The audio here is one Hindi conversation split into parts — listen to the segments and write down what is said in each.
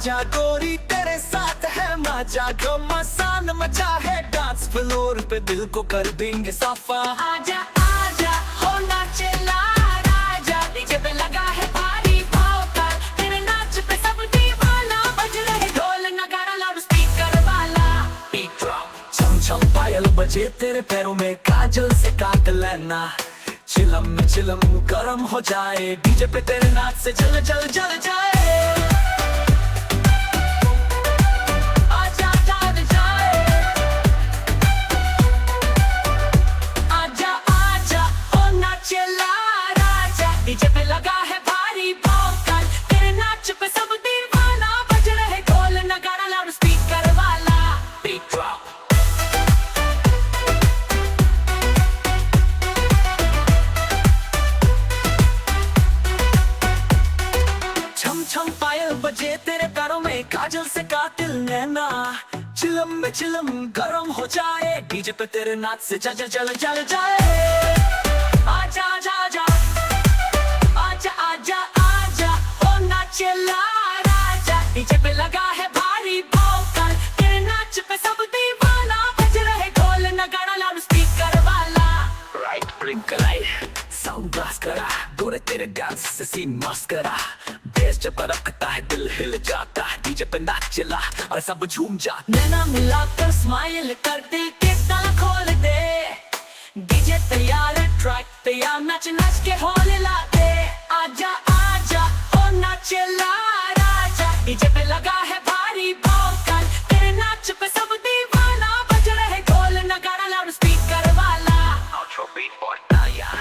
आजा गोरी तेरे साथ है मजा, जो मसान मचा है डांस फ्लोर पे दिल को कर देंगे साफा। आजा आजा हो नाचेला राजा, डीजे पे लगा है भारी भौकाल, तेरे नाच पे सब दीवाना, बज रहे ढोल नगाड़ा लाउड स्पीकर वाला। बीट ड्रॉप छम छम पायल बजे तेरे पैरों में, काजल से काट लेना, चिलम गरम हो जाए, डीजे पे तेरे नाच से जल जल जल जाए। डीजे पे लगा है भारी भौकाल, तेरे नाच पे सब दीवाना, बज रहे ढोल नगाड़ा लाउड स्पीकर वाला। बीट ड्रॉप छम छम पायल बजे तेरे पैरों में, काजल से कातिल नैना, चिलम गरम हो जाए, डीजे पे तेरे नाच से जल जल जल जाए। आजा आजा आजा आजा आजा आजा हो नाचेला राजा, डीजे पे लगा है भारी भौकाल, तेरे नाच पे सब दीवाना, बज रहे ढोल नगाड़ा लाउड स्पीकर वाला। Right blink light sound blast करा, गोरे तेरे डांस से सीन मस्त करा, बेस जब बरकता है दिल हिल जाता है, डीजे पे नाच चला और सब झूम जा। नैना मिलाकर स्माइल कर दिल के ताला खोल दे, डीजे तैयार है ट्रैक तैयार, नाच नाच के होल ला दे। आजा आजा ओ नाचेला राजा, डीजे पे लगा है भारी भौकाल, तेरे नाच पे सब दीवाना, बज रहे ढोल नगाड़ा लाउड स्पीकर वाला। आउट्रो बीट बढ़ता या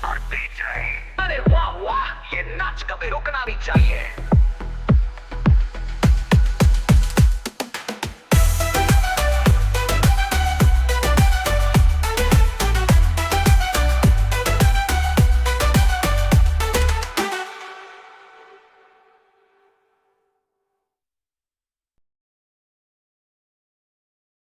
और बीट है, अरे वाह वाह, ये नाच कभी रुकना भी चाहिए।